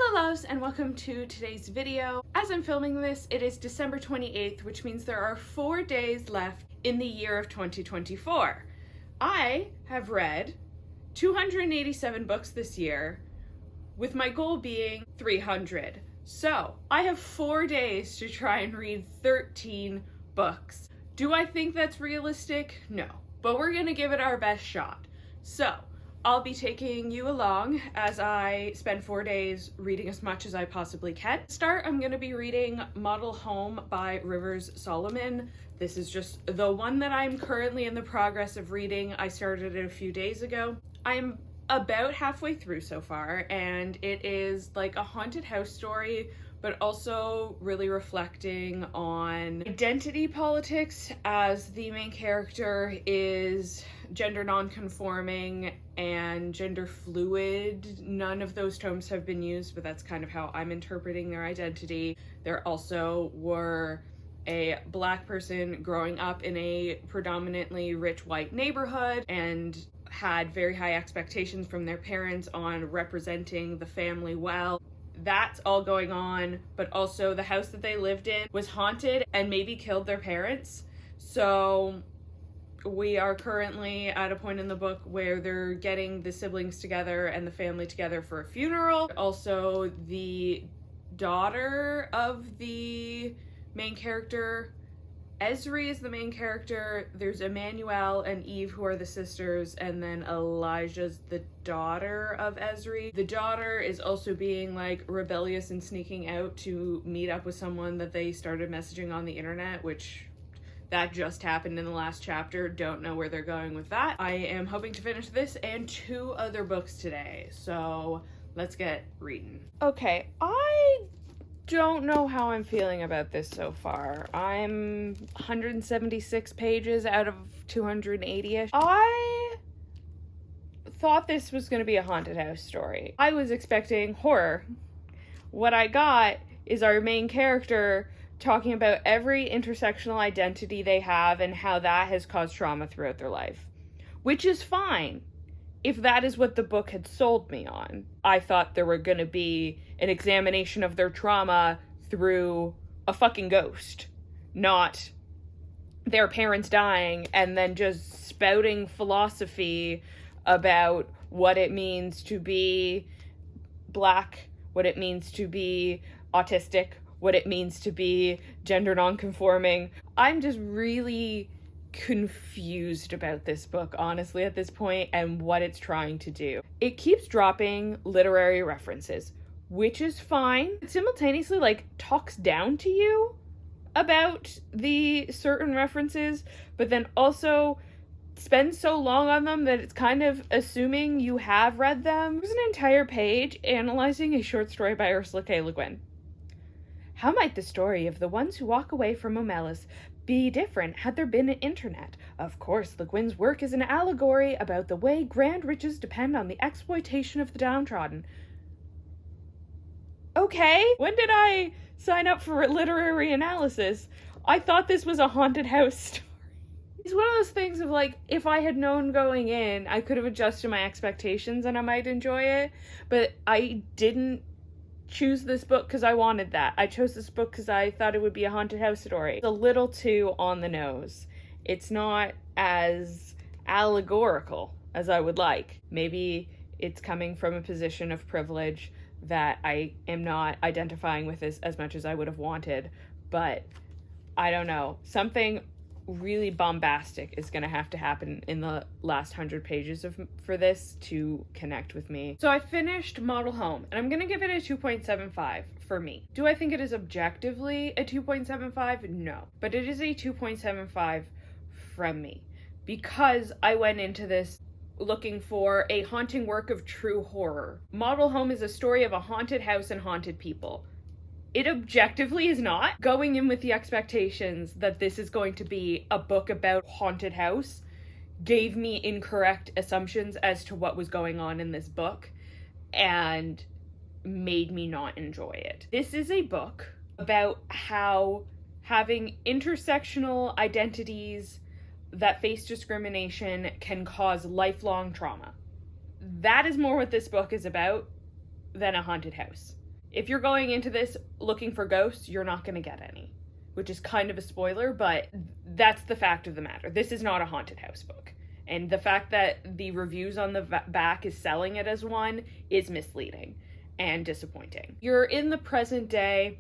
Hello loves, and welcome to today's video. As I'm filming this, it is December 28th, which means there are 4 days left in the year of 2024. I have read 287 books this year, with my goal being 300. So I have 4 days to try and read 13 books. Do I think that's realistic? No, but we're gonna give it our best shot. So I'll be taking you along as I spend 4 days reading as much as I possibly can. To start, I'm going to be reading Model Home by Rivers Solomon. This is just the one that I'm currently in the progress of reading. I started it a few days ago. I'm about halfway through so far, and it is like a haunted house story, but also really reflecting on identity politics, as the main character is gender non-conforming and gender fluid. None of those terms have been used, but that's kind of how I'm interpreting their identity. There also were a Black person growing up in a predominantly rich white neighborhood and had very high expectations from their parents on representing the family well. That's all going on, but also the house that they lived in was haunted and maybe killed their parents. So we are currently at a point in the book where they're getting the siblings together and the family together for a funeral. Also, the daughter of the main character, Esri, is the main character. There's Emmanuel and Eve, who are the sisters, and then Elijah's the daughter of Esri. The daughter is also being like rebellious and sneaking out to meet up with someone that they started messaging on the internet, which that just happened in the last chapter. Don't know where they're going with that. I am hoping to finish this and 2 other books today, so let's get reading. Okay, I don't know how I'm feeling about this so far. I'm 176 pages out of 280-ish. I thought this was going to be a haunted house story. I was expecting horror. What I got is our main character talking about every intersectional identity they have and how that has caused trauma throughout their life, which is fine if that is what the book had sold me on. I thought there were going to be an examination of their trauma through a fucking ghost, not their parents dying and then just spouting philosophy about what it means to be Black, what it means to be autistic, what it means to be gender non-conforming. I'm just really confused about this book, honestly, at this point, and what it's trying to do. It keeps dropping literary references, which is fine. It simultaneously, like, talks down to you about the certain references, but then also spends so long on them that it's kind of assuming you have read them. There's an entire page analyzing a short story by Ursula K. Le Guin. How might the story of the ones who walk away from Omelas be different had there been an internet? Of course, Le Guin's work is an allegory about the way grand riches depend on the exploitation of the downtrodden. Okay, when did I sign up for literary analysis? I thought this was a haunted house story. It's one of those things of like, if I had known going in, I could have adjusted my expectations and I might enjoy it, but I didn't choose this book because I wanted that. I chose this book because I thought it would be a haunted house story. It's a little too on the nose. It's not as allegorical as I would like. Maybe it's coming from a position of privilege that I am not identifying with as much as I would have wanted, but I don't know. Something really bombastic is going to have to happen in the last 100 pages for this to connect with me. So I finished Model Home, and I'm going to give it a 2.75 for me. Do I think it is objectively a 2.75? No. But it is a 2.75 from me, because I went into this looking for a haunting work of true horror. Model Home is a story of a haunted house and haunted people. It objectively is not. Going in with the expectations that this is going to be a book about haunted house gave me incorrect assumptions as to what was going on in this book and made me not enjoy it. This is a book about how having intersectional identities that face discrimination can cause lifelong trauma. That is more what this book is about than a haunted house. If you're going into this looking for ghosts, you're not going to get any, which is kind of a spoiler, but that's the fact of the matter. This is not a haunted house book. And the fact that the reviews on the back is selling it as one is misleading and disappointing. You're in the present day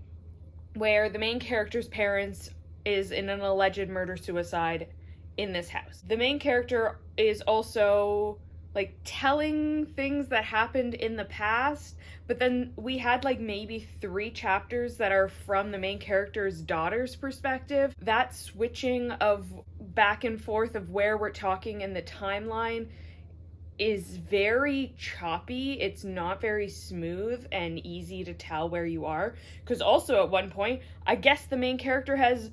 where the main character's parents is in an alleged murder-suicide in this house. The main character is also like telling things that happened in the past, but then we had like maybe 3 chapters that are from the main character's daughter's perspective. That switching of back and forth of where we're talking in the timeline is very choppy. It's not very smooth and easy to tell where you are. Because also at one point, I guess the main character has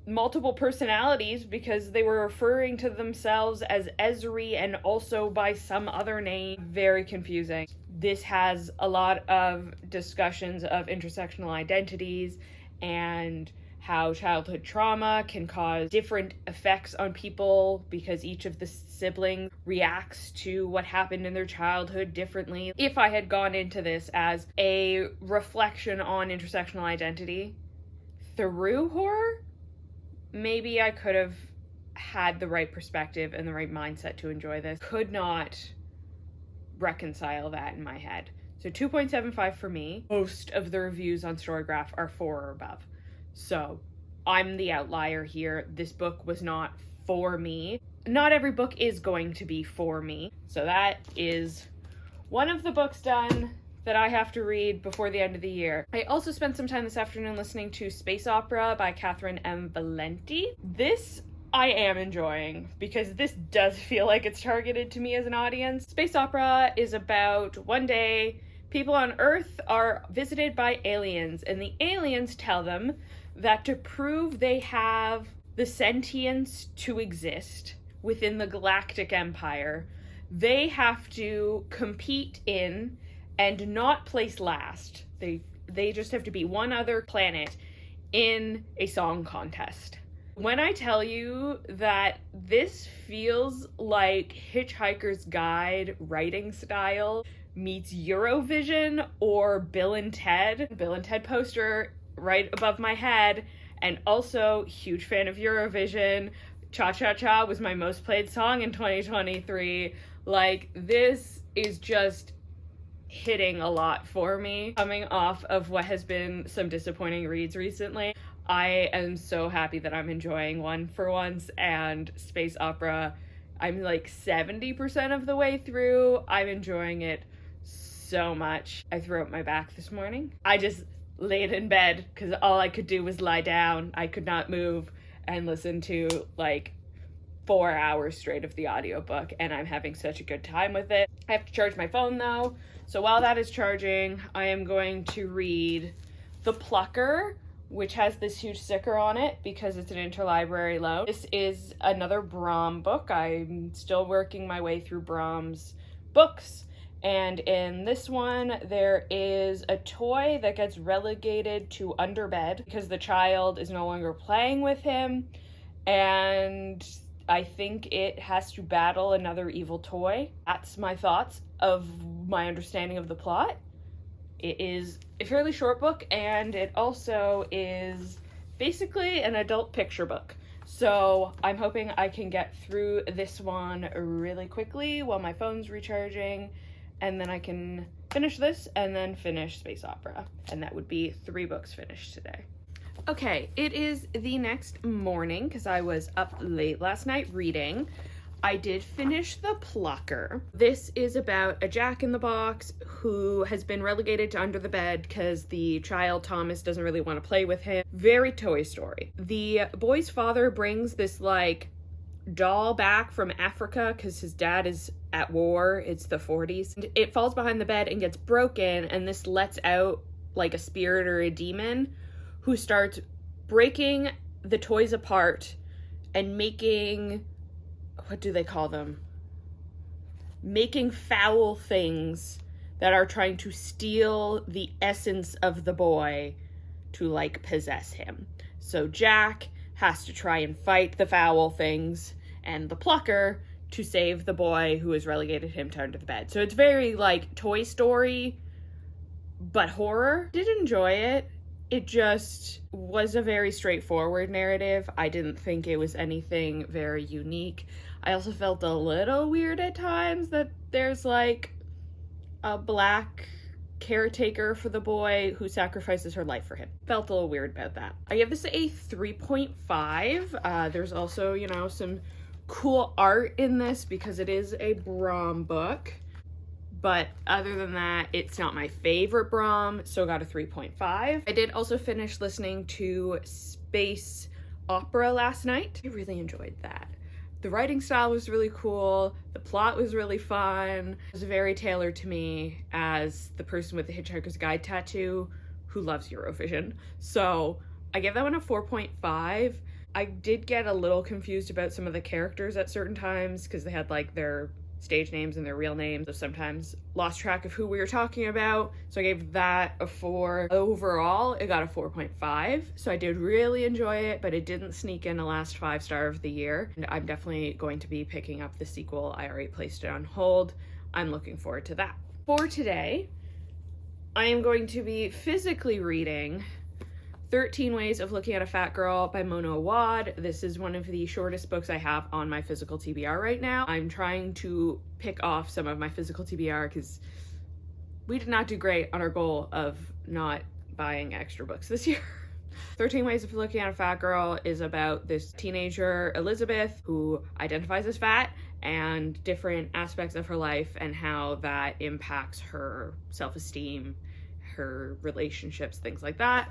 multiple personalities because they were referring to themselves as Ezri and also by some other name. Very confusing. This has a lot of discussions of intersectional identities and how childhood trauma can cause different effects on people because each of the siblings reacts to what happened in their childhood differently. If I had gone into this as a reflection on intersectional identity through horror, maybe I could have had the right perspective and the right mindset to enjoy this. Could not reconcile that in my head. So 2.75 for me. Most of the reviews on Storygraph are 4 or above. So I'm the outlier here. This book was not for me. Not every book is going to be for me. So that is one of the books done that I have to read before the end of the year. I also spent some time this afternoon listening to Space Opera by Catherine M. Valenti. This I am enjoying because this does feel like it's targeted to me as an audience. Space Opera is about one day people on Earth are visited by aliens, and the aliens tell them that to prove they have the sentience to exist within the galactic empire, they have to compete in and not place last. They just have to be one other planet in a song contest. When I tell you that this feels like Hitchhiker's Guide writing style meets Eurovision or Bill and Ted poster right above my head, and also huge fan of Eurovision. Cha Cha Cha was my most played song in 2023. Like, this is just hitting a lot for me. Coming off of what has been some disappointing reads recently, I am so happy that I'm enjoying one for once, and Space Opera, I'm like 70% of the way through. I'm enjoying it so much. I threw up my back this morning. I just laid in bed because all I could do was lie down. I could not move and listen to like 4 hours straight of the audiobook, and I'm having such a good time with it. I have to charge my phone though, so while that is charging, I am going to read The Plucker, which has this huge sticker on it because it's an interlibrary loan. This is another Brom book. I'm still working my way through Brom's books, and in this one there is a toy that gets relegated to underbed because the child is no longer playing with him, and I think it has to battle another evil toy. That's my thoughts of my understanding of the plot. It is a fairly short book, and it also is basically an adult picture book. So I'm hoping I can get through this one really quickly while my phone's recharging, and then I can finish this and then finish Space Opera. And that would be 3 books finished today. Okay, it is the next morning because I was up late last night reading. I did finish The Plucker. This is about a Jack-in-the-Box who has been relegated to under the bed because the child, Thomas, doesn't really want to play with him. Very Toy Story. The boy's father brings this, like, doll back from Africa because his dad is at war. It's the 40s. And it falls behind the bed and gets broken, and this lets out, like, a spirit or a demon who starts breaking the toys apart and making, what do they call them? Making foul things that are trying to steal the essence of the boy to, like, possess him. So Jack has to try and fight the foul things, and the Plucker to save the boy who has relegated him to under the bed. So it's very, like, Toy Story, but horror. Did enjoy it. It just was a very straightforward narrative. I didn't think it was anything very unique. I also felt a little weird at times that there's like a black caretaker for the boy who sacrifices her life for him. Felt a little weird about that. I give this a 3.5. There's also, you know, some cool art in this because it is a Brahm book. But other than that, it's not my favorite Brahm, so got a 3.5. I did also finish listening to space opera last night. I really enjoyed that. The writing style was really cool. The plot was really fun. It was very tailored to me as the person with the Hitchhiker's Guide tattoo who loves Eurovision. So I gave that one a 4.5. I did get a little confused about some of the characters at certain times because they had like their stage names and their real names, so sometimes lost track of who we were talking about. So I gave that a 4. Overall, it got a 4.5. So I did really enjoy it, but it didn't sneak in the last 5-star of the year. And I'm definitely going to be picking up the sequel. I already placed it on hold. I'm looking forward to that. For today, I am going to be physically reading 13 Ways of Looking at a Fat Girl by Mona Awad. This is one of the shortest books I have on my physical TBR right now. I'm trying to pick off some of my physical TBR because we did not do great on our goal of not buying extra books this year. 13 Ways of Looking at a Fat Girl is about this teenager, Elizabeth, who identifies as fat, and different aspects of her life and how that impacts her self-esteem, her relationships, things like that.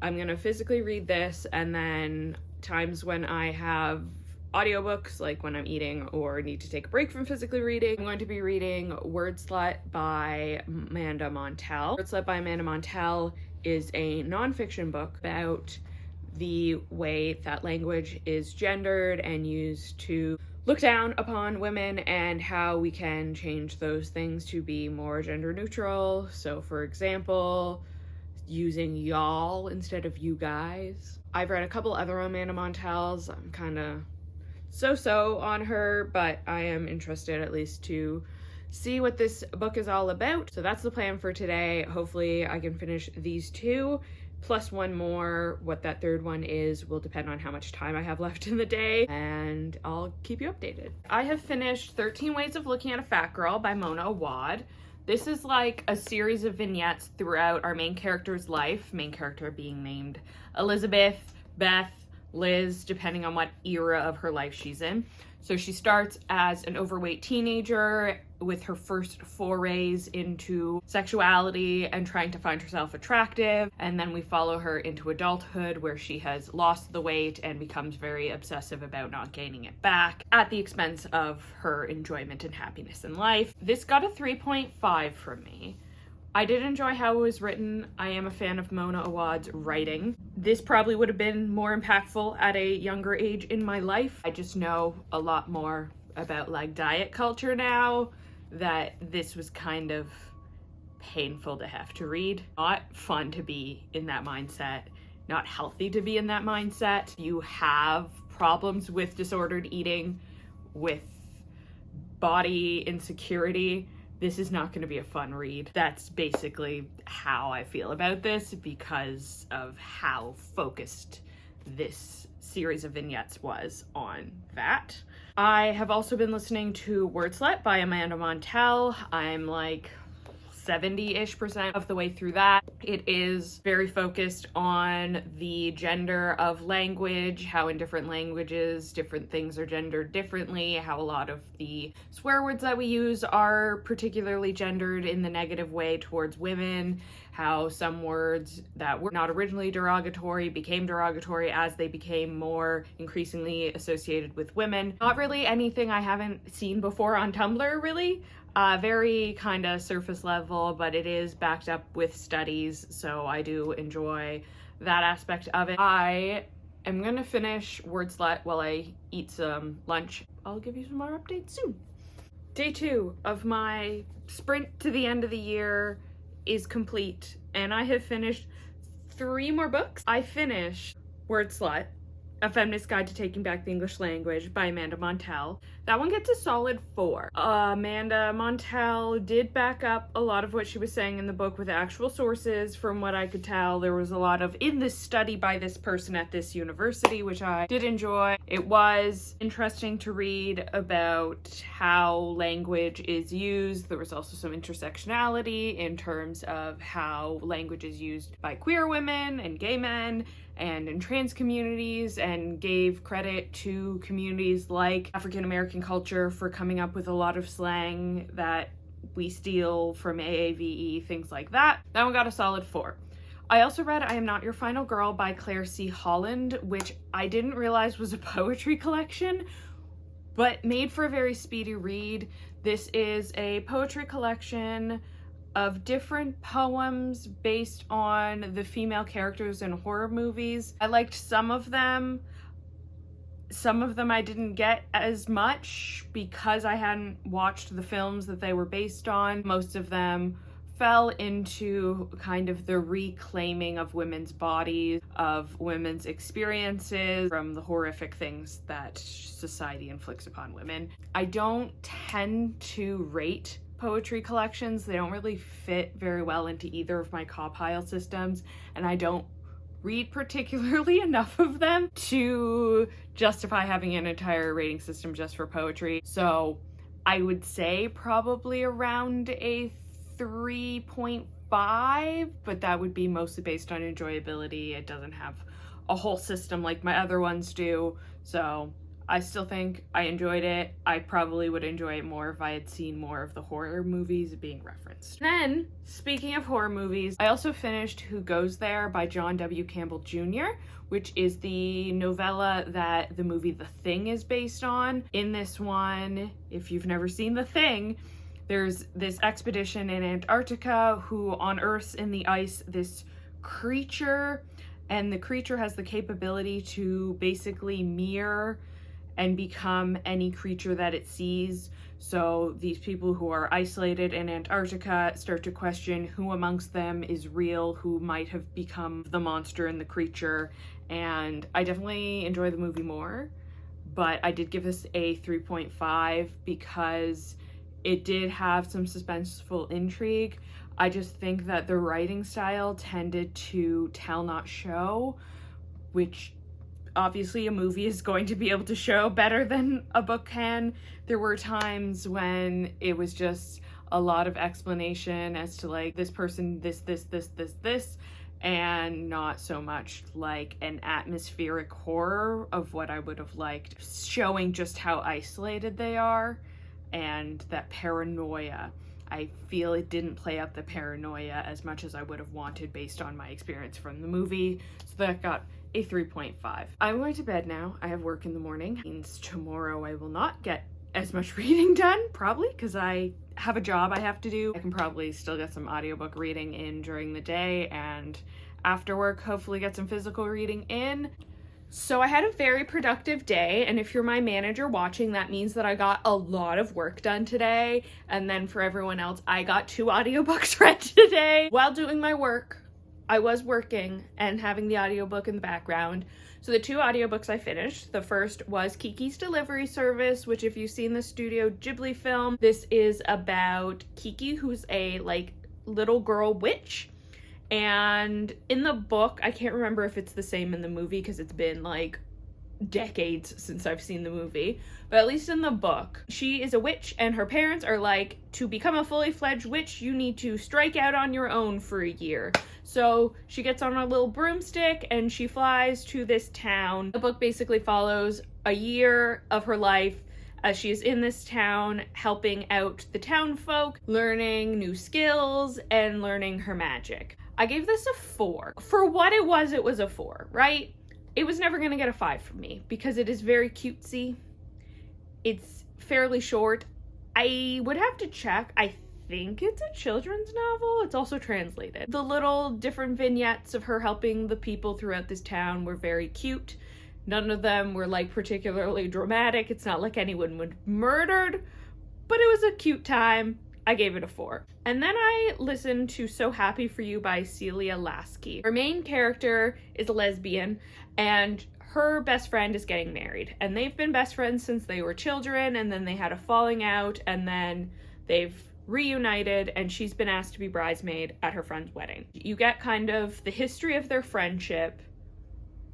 I'm gonna physically read this, and then times when I have audiobooks, like when I'm eating or need to take a break from physically reading, I'm going to be reading Wordslut by Amanda Montell. Wordslut by Amanda Montell is a nonfiction book about the way that language is gendered and used to look down upon women and how we can change those things to be more gender neutral. So for example, using y'all instead of you guys. I've read a couple other Amanda Montells. I'm kind of so-so on her, but I am interested at least to see what this book is all about. So that's the plan for today. Hopefully I can finish these 2 plus 1 more. What that 3rd one is will depend on how much time I have left in the day, and I'll keep you updated. I have finished 13 Ways of Looking at a Fat Girl by Mona Awad. This is like a series of vignettes throughout our main character's life, main character being named Elizabeth, Beth, Liz, depending on what era of her life she's in. So she starts as an overweight teenager with her first forays into sexuality and trying to find herself attractive. And then we follow her into adulthood where she has lost the weight and becomes very obsessive about not gaining it back at the expense of her enjoyment and happiness in life. This got a 3.5 from me. I did enjoy how it was written. I am a fan of Mona Awad's writing. This probably would have been more impactful at a younger age in my life. I just know a lot more about like diet culture now that this was kind of painful to have to read. Not fun to be in that mindset, not healthy to be in that mindset. You have problems with disordered eating, with body insecurity. This is not going to be a fun read. That's basically how I feel about this because of how focused this series of vignettes was on that. I have also been listening to Wordslut by Amanda Montell. I'm like 70-ish% of the way through that. It is very focused on the gender of language, how in different languages different things are gendered differently, how a lot of the swear words that we use are particularly gendered in the negative way towards women, how some words that were not originally derogatory became derogatory as they became more increasingly associated with women. Not really anything I haven't seen before on Tumblr, really. Very kind of surface level, but it is backed up with studies, so I do enjoy that aspect of it. I am gonna finish Wordslut while I eat some lunch. I'll give you some more updates soon. Day 2 of my sprint to the end of the year is complete, and I have finished 3 more books. I finished Wordslut, A Feminist Guide to Taking Back the English Language by Amanda Montell. That one gets a solid 4. Amanda Montell did back up a lot of what she was saying in the book with actual sources. From what I could tell, there was a lot of in this study by this person at this university, which I did enjoy. It was interesting to read about how language is used. There was also some intersectionality in terms of how language is used by queer women and gay men and in trans communities, and gave credit to communities like African American culture for coming up with a lot of slang that we steal from AAVE, things like that. That one got a solid 4. I also read I Am Not Your Final Girl by Claire C. Holland, which I didn't realize was a poetry collection, but made for a very speedy read. This is a poetry collection of different poems based on the female characters in horror movies. I liked some of them. Some of them I didn't get as much because I hadn't watched the films that they were based on. Most of them fell into kind of the reclaiming of women's bodies, of women's experiences, from the horrific things that society inflicts upon women. I don't tend to rate poetry collections. They don't really fit very well into either of my compile systems, and I don't read particularly enough of them to justify having an entire rating system just for poetry. So I would say probably around a 3.5, but that would be mostly based on enjoyability. It doesn't have a whole system like my other ones do, so I still think I enjoyed it. I probably would enjoy it more if I had seen more of the horror movies being referenced. Then, speaking of horror movies, I also finished Who Goes There by John W. Campbell Jr., which is the novella that the movie The Thing is based on. In this one, if you've never seen The Thing, there's this expedition in Antarctica who unearths in the ice this creature, and the creature has the capability to basically mirror and become any creature that it sees. So these people who are isolated in Antarctica start to question who amongst them is real, who might have become the monster and the creature. And I definitely enjoy the movie more, but I did give this a 3.5 because it did have some suspenseful intrigue. I just think that the writing style tended to tell not show, which obviously a movie is going to be able to show better than a book can. There were times when it was just a lot of explanation as to like this person, this, and not so much like an atmospheric horror of what I would have liked, showing just how isolated they are and that paranoia. I feel it didn't play up the paranoia as much as I would have wanted based on my experience from the movie, so that got a 3.5. I'm going to bed now. I have work in the morning. Means tomorrow I will not get as much reading done, probably, because I have a job I have to do. I can probably still get some audiobook reading in during the day, and after work, hopefully get some physical reading in. So I had a very productive day, and if you're my manager watching, that means that I got a lot of work done today. And then for everyone else, I got 2 audiobooks read today. While doing my work, I was working and having the audiobook in the background. So the 2 audiobooks I finished, the first was Kiki's Delivery Service, which if you've seen the Studio Ghibli film, this is about Kiki, who's a like little girl witch. And in the book, I can't remember if it's the same in the movie because it's been like decades since I've seen the movie, but at least in the book, she is a witch and her parents are like, to become a fully fledged witch, you need to strike out on your own for a year. So she gets on a little broomstick and she flies to this town. The book basically follows a year of her life as she is in this town, helping out the town folk, learning new skills and learning her magic. I gave this a 4. For what it was a 4, right? It was never gonna get a 5 from me because it is very cutesy. It's fairly short. I would have to check. I think it's a children's novel. It's also translated. The little different vignettes of her helping the people throughout this town were very cute. None of them were like particularly dramatic. It's not like anyone was murdered, but it was a cute time. I gave it a 4. And then I listened to So Happy For You by Celia Lasky. Her main character is a lesbian, and her best friend is getting married, and they've been best friends since they were children, and then they had a falling out, and then they've reunited, and she's been asked to be bridesmaid at her friend's wedding. You get kind of the history of their friendship,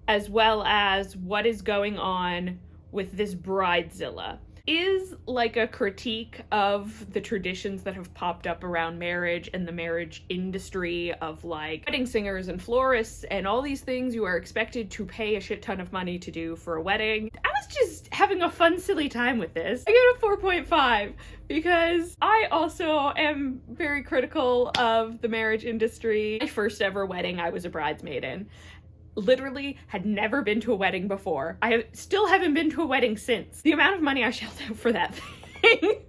as well as what is going on with this bridezilla. Is like a critique of the traditions that have popped up around marriage and the marriage industry of like wedding singers and florists and all these things you are expected to pay a shit ton of money to do for a wedding. I was just having a fun, silly time with this. I gave it a 4.5 because I also am very critical of the marriage industry. My first ever wedding I was a bridesmaid in. Literally had never been to a wedding before. I still haven't been to a wedding since. The amount of money I shelled out for that thing.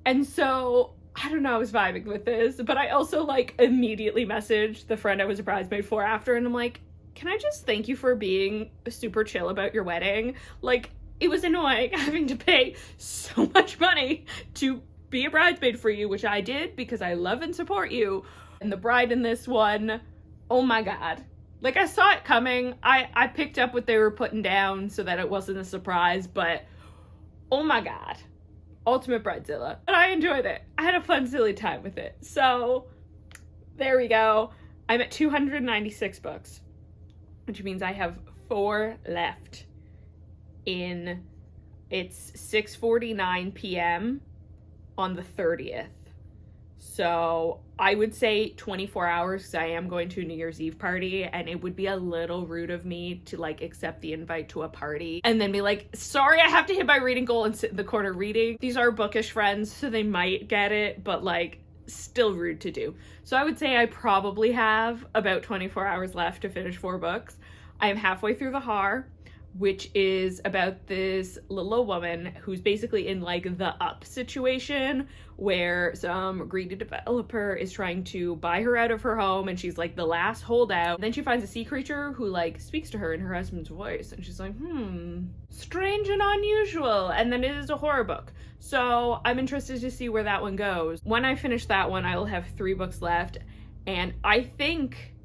And so, I don't know, I was vibing with this, but I also like immediately messaged the friend I was a bridesmaid for after, and I'm like, can I just thank you for being super chill about your wedding? Like, it was annoying having to pay so much money to be a bridesmaid for you, which I did because I love and support you. And the bride in this one, oh my God. Like, I saw it coming. I picked up what they were putting down so that it wasn't a surprise, but oh my God. Ultimate bridezilla. But I enjoyed it. I had a fun, silly time with it. So, there we go. I'm at 296 books, which means I have 4 left. It's 6:49 p.m. on the 30th. So I would say 24 hours because I am going to a New Year's Eve party, and it would be a little rude of me to like accept the invite to a party and then be like, sorry, I have to hit my reading goal and sit in the corner reading. These are bookish friends, so they might get it, but like still rude to do. So I would say I probably have about 24 hours left to finish 4 books. I am halfway through the Haar, which is about this little old woman who's basically in like the Up situation where some greedy developer is trying to buy her out of her home, and she's like the last holdout. And then she finds a sea creature who like speaks to her in her husband's voice, and she's like, strange and unusual. And then it is a horror book. So I'm interested to see where that one goes. When I finish that one, I will have 3 books left, and I think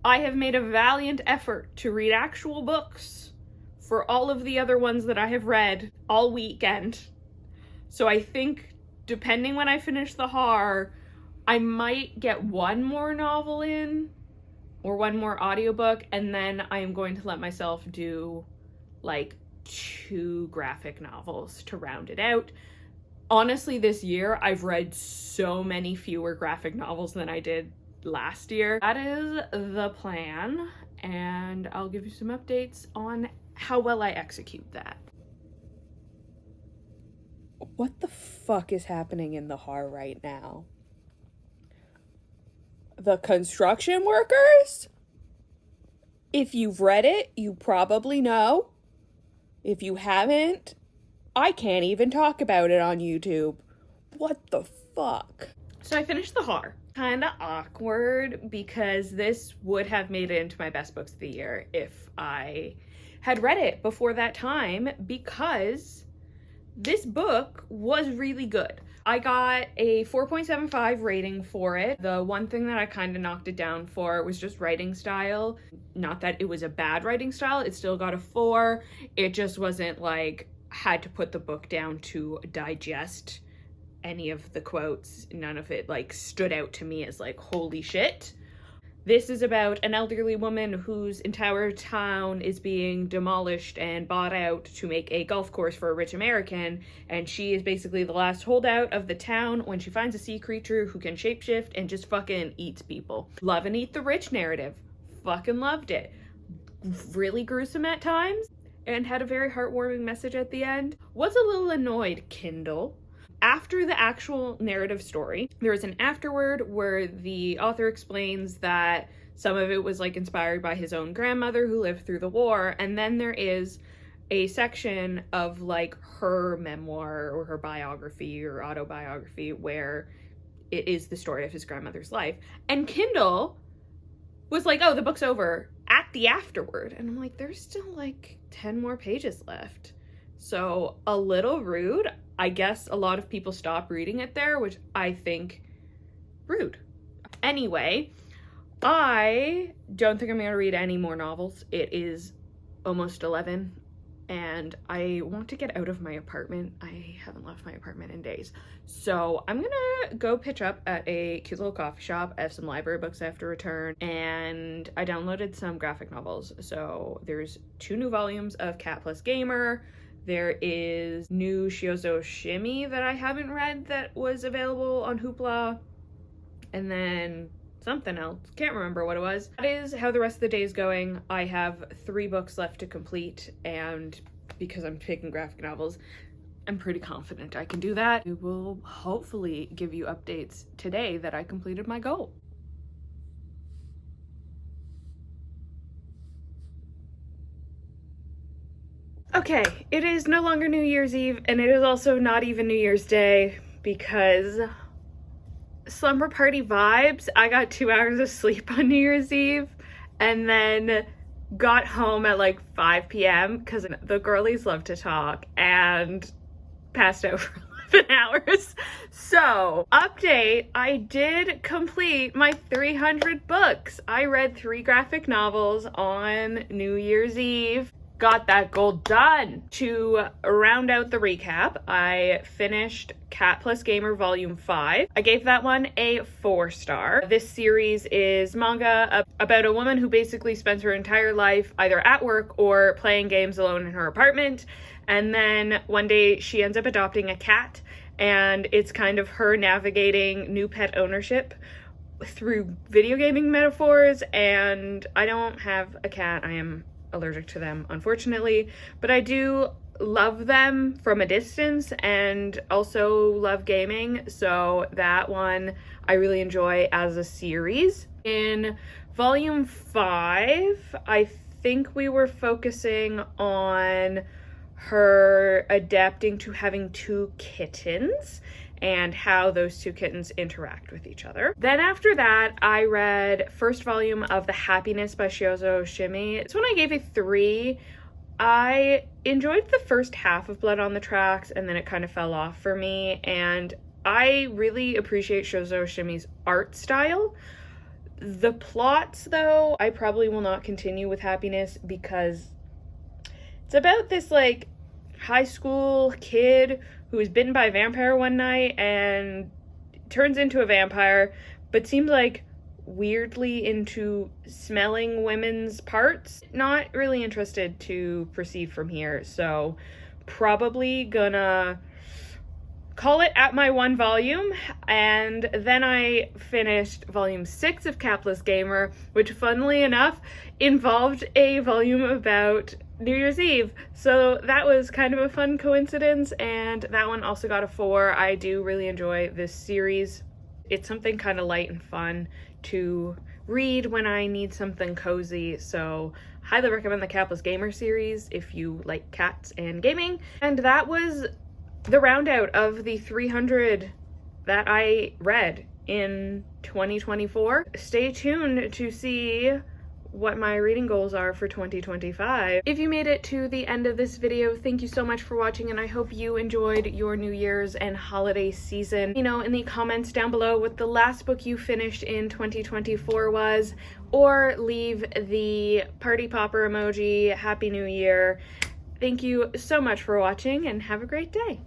I have made a valiant effort to read actual books for all of the other ones that I have read all weekend. So I think depending when I finish the Haar, I might get 1 more novel in or 1 more audiobook, and then I am going to let myself do like 2 graphic novels to round it out. Honestly, this year I've read so many fewer graphic novels than I did last year. That is the plan, and I'll give you some updates on how well I execute that. What the fuck is happening in the Haar right now? The construction workers? If you've read it, you probably know. If you haven't, I can't even talk about it on YouTube. What the fuck? So I finished the Haar. Kinda awkward because this would have made it into my best books of the year if I had read it before that time, because this book was really good. I got a 4.75 rating for it. The one thing that I kind of knocked it down for was just writing style. Not that it was a bad writing style, it still got a 4. It just wasn't like, had to put the book down to digest any of the quotes. None of it like stood out to me as like, holy shit. This is about an elderly woman whose entire town is being demolished and bought out to make a golf course for a rich American, and she is basically the last holdout of the town when she finds a sea creature who can shapeshift and just fucking eats people. Love and eat the rich narrative. Fucking loved it. Really gruesome at times, and had a very heartwarming message at the end. Was a little annoyed, Kindle. After the actual narrative story, there is an afterword where the author explains that some of it was like inspired by his own grandmother who lived through the war, and then there is a section of like her memoir or her biography or autobiography where it is the story of his grandmother's life. And Kindle was like, oh, the book's over at the afterword. And I'm like, there's still like 10 more pages left. So a little rude. I guess a lot of people stop reading it there, which I think rude. Anyway, I don't think I'm going to read any more novels. It is almost 11, and I want to get out of my apartment. I haven't left my apartment in days. So I'm gonna go pitch up at a cute little coffee shop. I have some library books I have to return, and I downloaded some graphic novels. So there's 2 new volumes of Cat Plus Gamer. There is new Shoujo Shimmy that I haven't read that was available on Hoopla. And then something else, can't remember what it was. That is how the rest of the day is going. I have 3 books left to complete, and because I'm picking graphic novels, I'm pretty confident I can do that. I will hopefully give you updates today that I completed my goal. Okay, it is no longer New Year's Eve, and it is also not even New Year's Day, because slumber party vibes. I got 2 hours of sleep on New Year's Eve and then got home at like 5 p.m. because the girlies love to talk, and passed out for 11 hours. So, update, I did complete my 300 books. I read 3 graphic novels on New Year's Eve. Got that goal done. To round out the recap, I finished Cat Plus Gamer Volume 5. I gave that one a 4-star. This series is manga about a woman who basically spends her entire life either at work or playing games alone in her apartment. And then one day she ends up adopting a cat, and it's kind of her navigating new pet ownership through video gaming metaphors. And I don't have a cat. I am allergic to them, unfortunately, but I do love them from a distance and also love gaming, so that one I really enjoy as a series. In volume 5, I think we were focusing on her adapting to having 2 kittens and how those 2 kittens interact with each other. Then after that, I read first volume of The Happiness by Shoujo Shimmy. It's when I gave it 3. I enjoyed the first half of Blood on the Tracks, and then it kind of fell off for me, and I really appreciate Shoujo Shimmy's art style. The plots, though, I probably will not continue with Happiness, because it's about this like high school kid who is bitten by a vampire one night and turns into a vampire, but seems like weirdly into smelling women's parts. Not really interested to proceed from here, so probably gonna call it at my 1 volume. And then I finished volume 6 of Cat Plus Gamer, which funnily enough involved a volume about New Year's Eve. So that was kind of a fun coincidence, and that one also got a 4. I do really enjoy this series. It's something kind of light and fun to read when I need something cozy, so highly recommend the Cat Plus Gamer series if you like cats and gaming. And that was the round out of the 300 that I read in 2024. Stay tuned to see what my reading goals are for 2025. If you made it to the end of this video, thank you so much for watching, and I hope you enjoyed your New Year's and holiday season. You know in the comments down below what the last book you finished in 2024 was, or leave the party popper emoji. Happy New Year. Thank you so much for watching, and have a great day.